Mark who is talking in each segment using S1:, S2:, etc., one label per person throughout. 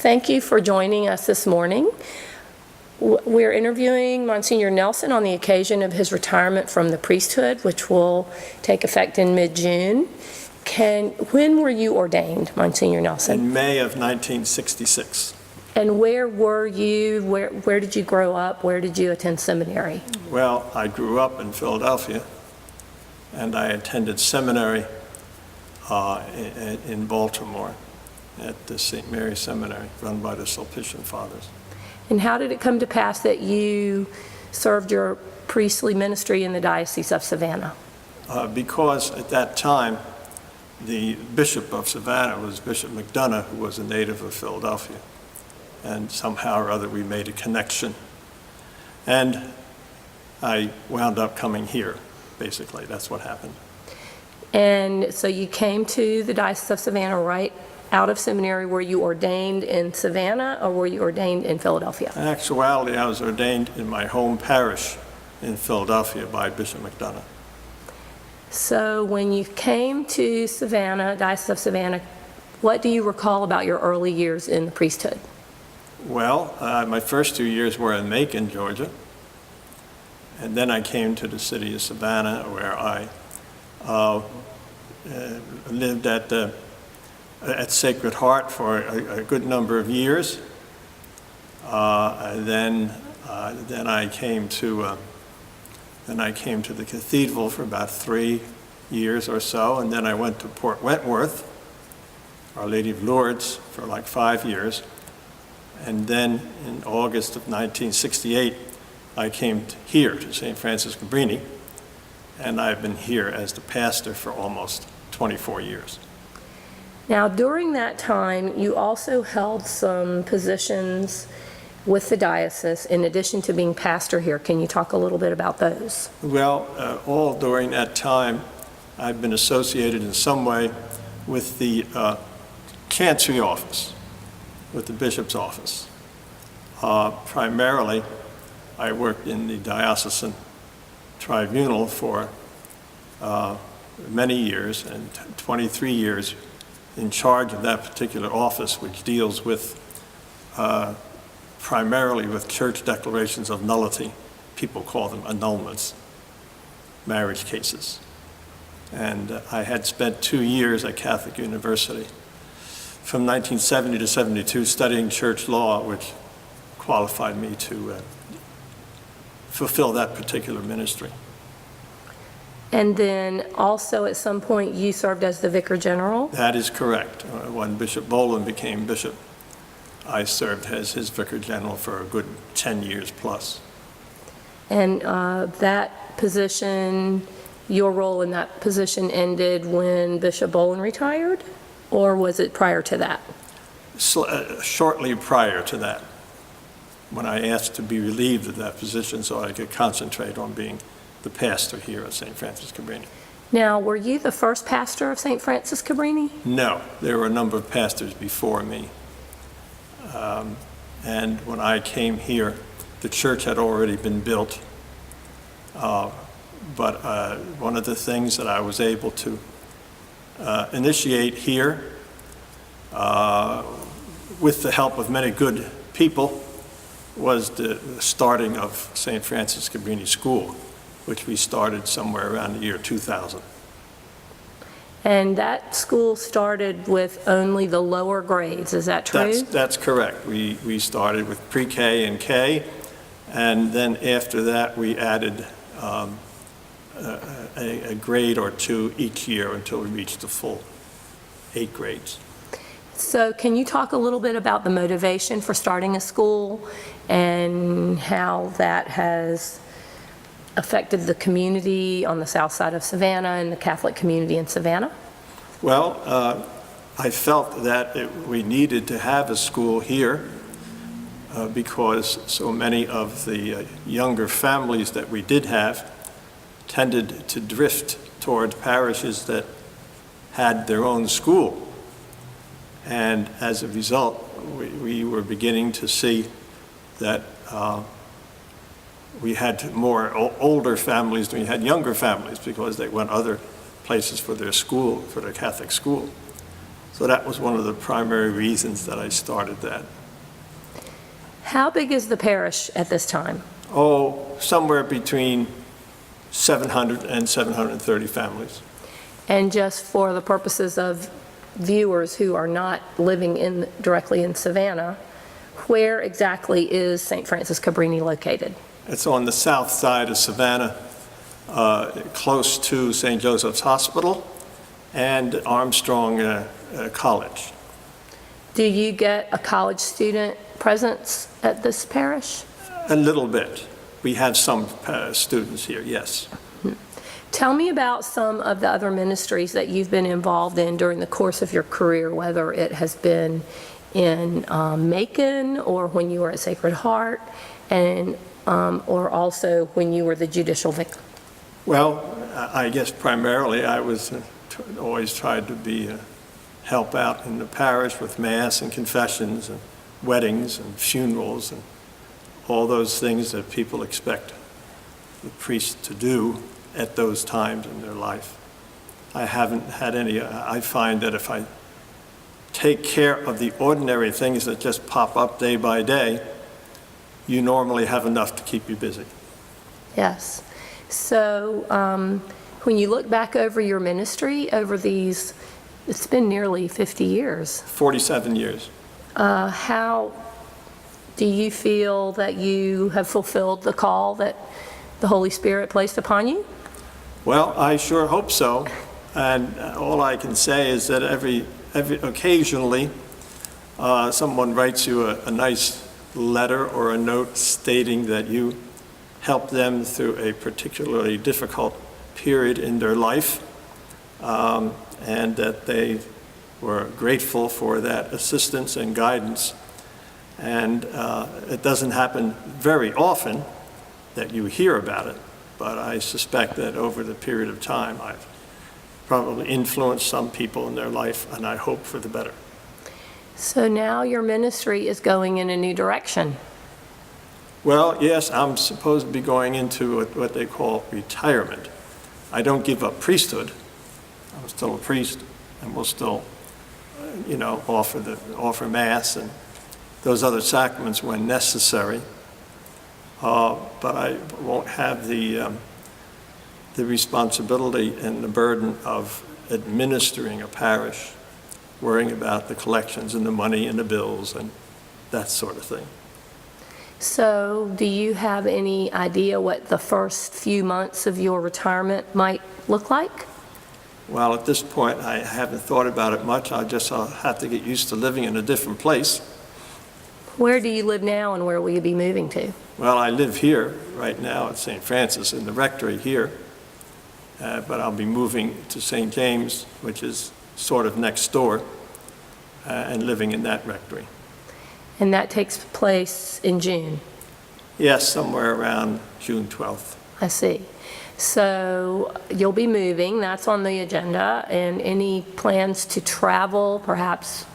S1: Thank you for joining us this morning. We're interviewing Monsignor Nelson on the occasion of his retirement from the priesthood, which will take effect in mid-June. When were you ordained, Monsignor Nelson?
S2: In May of 1966.
S1: And where were you? Where did you grow up? Where did you attend seminary?
S2: Well, I grew up in Philadelphia, and I attended seminary in Baltimore at the St. Mary's Seminary, run by the Sulpician Fathers.
S1: And how did it come to pass that you served your priestly ministry in the Diocese of Savannah?
S2: Because at that time, the Bishop of Savannah was Bishop McDonough, who was a native of Philadelphia. And somehow or other, we made a connection. And I wound up coming here, basically. That's what happened. And
S1: so you came to the Diocese of Savannah right out of seminary. Were you ordained in Savannah, or were you ordained in Philadelphia?
S2: In actuality, I was ordained in my home parish in Philadelphia by Bishop McDonough.
S1: So when you came to Savannah, Diocese of Savannah, what do you recall about your early years in the priesthood?
S2: Well, my first 2 years were in Macon, Georgia. And then I came to the city of Savannah, where I lived at Sacred Heart for a good number of years. Then I came to the cathedral for about 3 years or so, and then I went to Port Wentworth, Our Lady of Lourdes, for like 5 years. And then in August of 1968, I came here to St. Francis Cabrini, and I've been here as the pastor for almost 24 years.
S1: Now, during that time, you also held some positions with the diocese in addition to being pastor here. Can you talk a little bit about those?
S2: Well, all during that time, I've been associated in some way with the chancery office, with the bishop's office. Primarily, I worked in the diocesan tribunal for many years, and 23 years in charge of that particular office, which deals with primarily with church declarations of nullity. People call them annulments, marriage cases. And I had spent 2 years at Catholic University from 1970 to 72 studying church law, which qualified me to fulfill that particular ministry.
S1: And then also at some point you served as the Vicar General?
S2: That is correct. When Bishop Boland became bishop, I served as his Vicar General for a good 10 years plus. And
S1: that position, your role in that position ended when Bishop Boland retired, or was it prior to that?
S2: Shortly prior to that, when I asked to be relieved of that position so I could concentrate on being the pastor here at St. Francis Cabrini.
S1: Now, were you the first pastor of St. Francis Cabrini?
S2: No, there were a number of pastors before me. And when I came here, the church had already been built. But one of the things that I was able to initiate here, with the help of many good people, was the starting of St. Francis Cabrini School, which we started somewhere around the year 2000.
S1: And that school started with only the lower grades, is that true?
S2: That's correct. We started with pre-K and K, and then after that we added a grade or two each year until we reached the full 8 grades.
S1: So can you talk a little bit about the motivation for starting a school and how that has affected the community on the south side of Savannah and the Catholic community in Savannah?
S2: Well, I felt that we needed to have a school here because so many of the younger families that we did have tended to drift toward parishes that had their own school. And as a result, we were beginning to see that we had more older families than we had younger families because they went other places for their school, for their Catholic school. So that was one of the primary reasons that I started that.
S1: How big is the parish at this time?
S2: Oh, somewhere between 700 and 730 families.
S1: And just for the purposes of viewers who are not living directly in Savannah, where exactly is St. Francis Cabrini located?
S2: It's on the south side of Savannah, close to St. Joseph's Hospital and Armstrong College.
S1: Do you get a college student presence at this parish?
S2: A little bit. We have some students here, yes.
S1: Tell me about some of the other ministries that you've been involved in during the course of your career, whether it has been in Macon or when you were at Sacred Heart, and or also when you were the judicial vicar.
S2: Well, I guess primarily I was always tried to help out in the parish with Mass and confessions and weddings and funerals and all those things that people expect the priest to do at those times in their life. I haven't had any. I find that if I take care of the ordinary things that just pop up day by day, you normally have enough to keep you busy.
S1: Yes. So when you look back over your ministry over these, it's been nearly 50 years.
S2: 47 years.
S1: How do you feel that you have fulfilled the call that the Holy Spirit placed upon you?
S2: Well, I sure hope so. And all I can say is that occasionally someone writes you a nice letter or a note stating that you helped them through a particularly difficult period in their life, and that they were grateful for that assistance and guidance. And it doesn't happen very often that you hear about it, but I suspect that over the period of time I've probably influenced some people in their life, and I hope for the better.
S1: So now your ministry is going in a new direction.
S2: Well, yes, I'm supposed to be going into what they call retirement. I don't give up priesthood. I'm still a priest, and will still, offer Mass and those other sacraments when necessary. But I won't have the responsibility and the burden of administering a parish, worrying about the collections and the money and the bills and that sort of thing.
S1: So do you have any idea what the first few months of your retirement might look like?
S2: Well, at this point, I haven't thought about it much. I'll have to get used to living in a different place.
S1: Where do you live now, and where will you be moving to?
S2: Well, I live here right now at St. Francis in the rectory here, but I'll be moving to St. James, which is sort of next door, and living in that rectory.
S1: And that takes place in June?
S2: Yes, somewhere around June 12th.
S1: I see. So you'll be moving, that's on the agenda, and any plans to travel, perhaps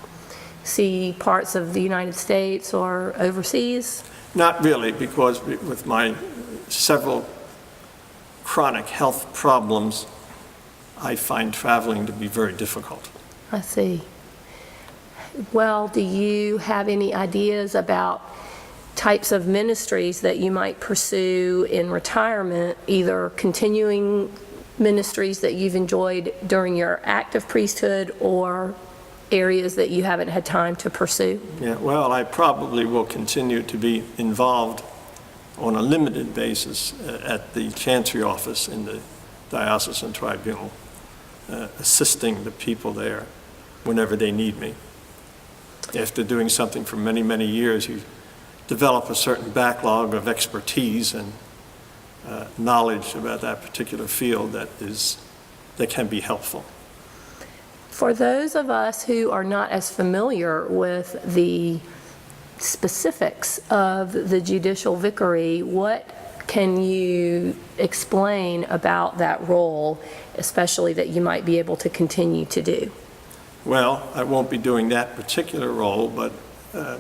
S1: see parts of the United States or overseas?
S2: Not really, because with my several chronic health problems, I find traveling to be very difficult.
S1: I see. Well, do you have any ideas about types of ministries that you might pursue in retirement, either continuing ministries that you've enjoyed during your active priesthood or areas that you haven't had time to pursue?
S2: Yeah, well, I probably will continue to be involved on a limited basis at the Chancery office in the Diocesan Tribunal, assisting the people there whenever they need me. After doing something for many, many years, you develop a certain backlog of expertise and knowledge about that particular field that can be helpful.
S1: For those of us who are not as familiar with the specifics of the judicial vicary, what can you explain about that role, especially that you might be able to continue to do?
S2: Well, I won't be doing that particular role, but the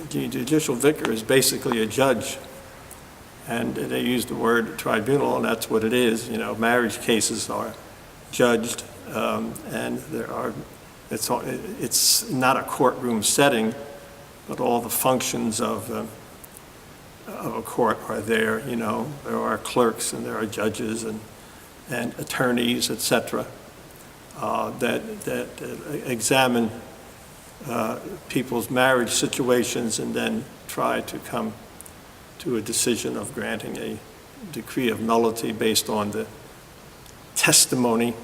S2: judicial vicar is basically a judge. And they use the word tribunal, and that's what it is. Marriage cases are judged, and there are It's not a courtroom setting, but all the functions of a court are there, you know. There are clerks and there are judges and attorneys, et cetera, that examine people's marriage situations and then try to come to a decision of granting a decree of nullity based on the testimony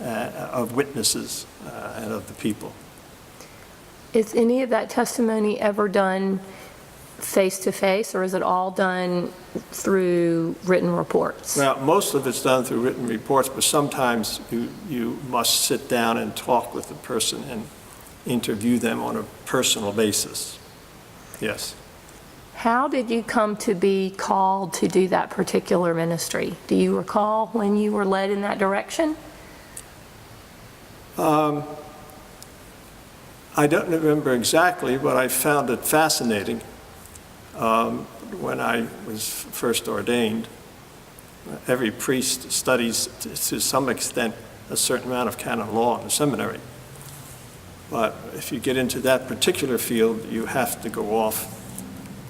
S2: of witnesses and of the people.
S1: Is any of that testimony ever done face-to-face, or is it all done through written reports?
S2: Now, most of it's done through written reports, but sometimes you must sit down and talk with the person and interview them on a personal basis. Yes.
S1: How did you come to be called to do that particular ministry? Do you recall when you were led in that direction?
S2: I don't remember exactly, but I found it fascinating when I was first ordained. Every priest studies to some extent a certain amount of canon law in the seminary. But if you get into that particular field, you have to go off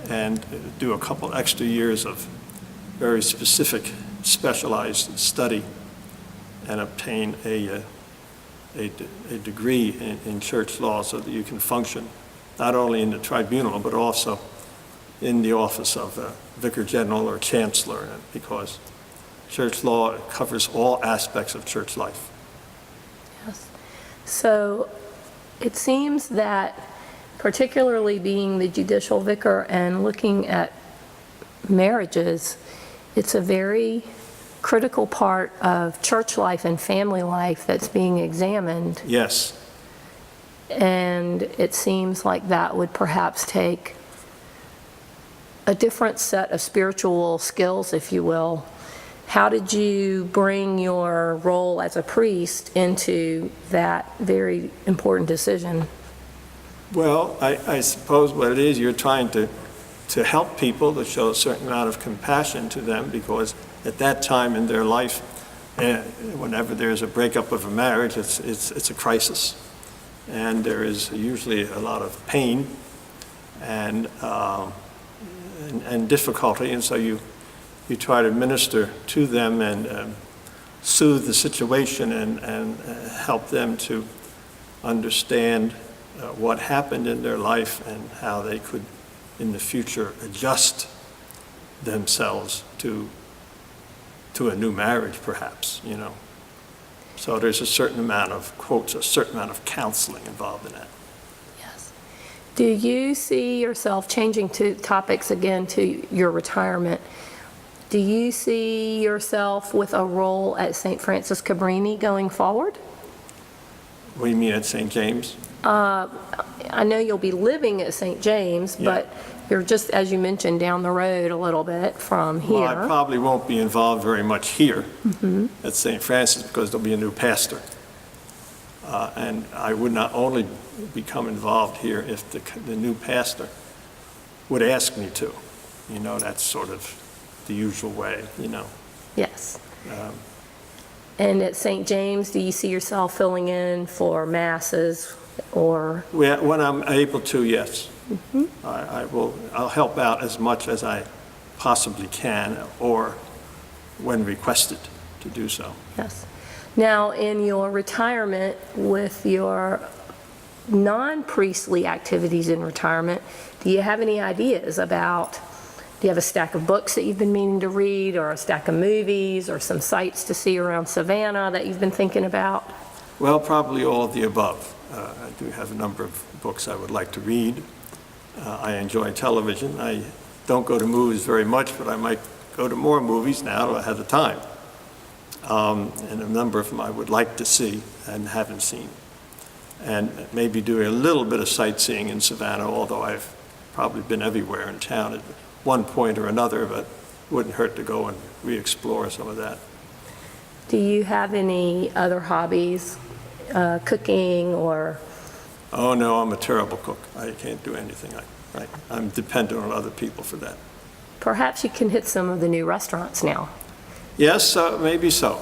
S2: and do a couple extra years of very specific, specialized study and obtain a degree in church law so that you can function not only in the tribunal but also in the office of vicar general or chancellor, because church law covers all aspects of church life.
S1: Yes. So it seems that, particularly being the judicial vicar and looking at marriages, it's a very critical part of church life and family life that's being examined.
S2: Yes.
S1: And it seems like that would perhaps take a different set of spiritual skills, if you will. How did you bring your role as a priest into that very important decision?
S2: Well, I suppose what it is, you're trying to help people, to show a certain amount of compassion to them, because at that time in their life, whenever there's a breakup of a marriage, it's a crisis. And there is usually a lot of pain and difficulty, and so you try to minister to them and soothe the situation and help them to understand what happened in their life and how they could, in the future, adjust themselves to a new marriage, perhaps, you know. So there's a certain amount of, quotes, a certain amount of counseling involved in that.
S1: Yes. Do you see yourself, changing to topics again to your retirement, do you see yourself with a role at St. Francis Cabrini going forward?
S2: What do you mean at St. James?
S1: I know you'll be living at St. James,
S2: Yeah.
S1: but you're just, as you mentioned, down the road a little bit from here.
S2: Well, I probably won't be involved very much here at St. Francis, because there'll be a new pastor. And I would not only become involved here if the new pastor would ask me to. You know, that's sort of the usual way, you know.
S1: Yes. And at St. James, do you see yourself filling in for masses or?
S2: When I'm able to, yes. I'll help out as much as I possibly can, or when requested to do so.
S1: Yes. Now, in your retirement, with your non-priestly activities in retirement, do you have any ideas about, do you have a stack of books that you've been meaning to read, or a stack of movies, or some sights to see around Savannah that you've been thinking about?
S2: Well, probably all of the above. I do have a number of books I would like to read. I enjoy television. I don't go to movies very much, but I might go to more movies now that I have the time. And a number of them I would like to see and haven't seen. And maybe doing a little bit of sightseeing in Savannah, although I've probably been everywhere in town at one point or another, but it wouldn't hurt to go and re-explore some of that.
S1: Do you have any other hobbies, cooking or?
S2: Oh, no, I'm a terrible cook. I can't do anything. I'm dependent on other people for that.
S1: Perhaps you can hit some of the new restaurants now.
S2: Yes, maybe so.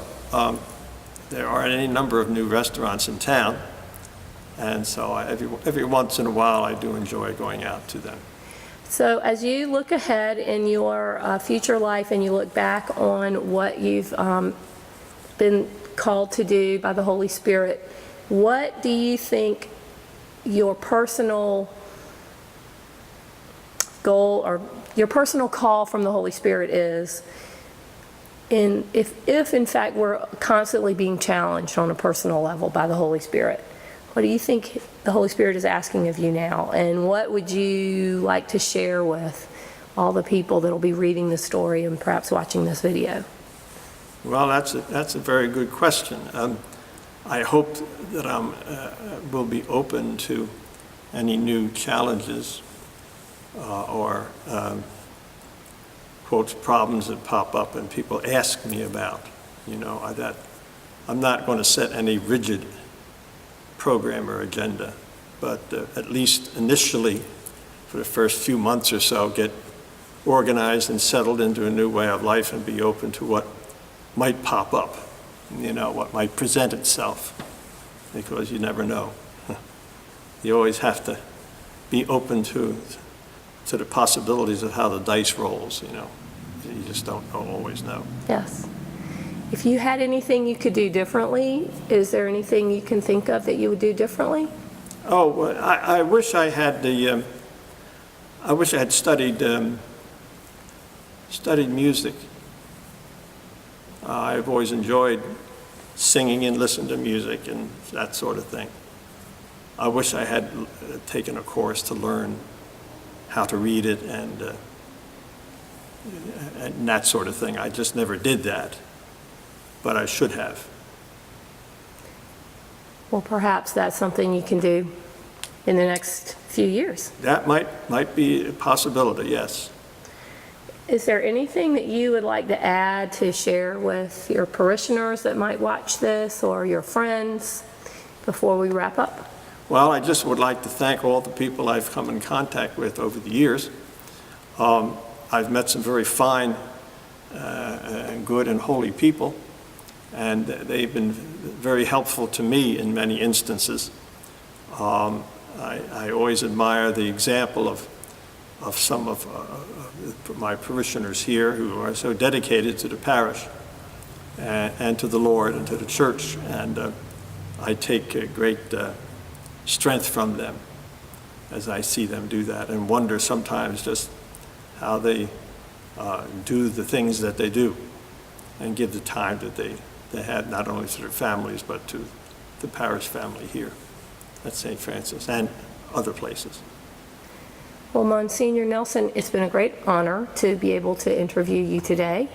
S2: There are any number of new restaurants in town, And so every once in a while, I do enjoy going out to them.
S1: So as you look ahead in your future life and you look back on what you've been called to do by the Holy Spirit, what do you think your personal goal or your personal call from the Holy Spirit is? If in fact we're constantly being challenged on a personal level by the Holy Spirit, what do you think the Holy Spirit is asking of you now? And what would you like to share with all the people that will be reading the story and perhaps watching this video?
S2: Well, that's a very good question. I hope that I will be open to any new challenges or quotes, problems that pop up and people ask me about. That I'm not going to set any rigid program or agenda, but at least initially, for the first few months or so, get organized and settled into a new way of life and be open to what might pop up, what might present itself, because you never know. You always have to be open to the possibilities of how the dice rolls, You just don't always know.
S1: Yes. If you had anything you could do differently, is there anything you can think of that you would do differently?
S2: Oh, well, I wish I had studied music. I've always enjoyed singing and listening to music and that sort of thing. I wish I had taken a course to learn how to read it and that sort of thing. I just never did that, but I should have.
S1: Well, perhaps that's something you can do in the next few years.
S2: That might be a possibility, yes.
S1: Is there anything that you would like to add to share with your parishioners that might watch this or your friends before we wrap up?
S2: Well, I just would like to thank all the people I've come in contact with over the years. I've met some very fine and good and holy people, and they've been very helpful to me in many instances. I always admire the example of some of my parishioners here who are so dedicated to the parish and to the Lord and to the church, and I take great strength from them as I see them do that, and wonder sometimes just how they do the things that they do and give the time that they have, not only to their families but to the parish family here at St. Francis and other places.
S1: Well, Monsignor Nelson, it's been a great honor to be able to interview you today,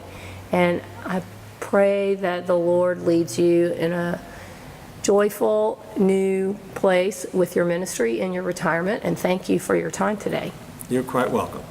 S1: and I pray that the Lord leads you in a joyful new place with your ministry and your retirement, and thank you for your time today.
S2: You're quite welcome.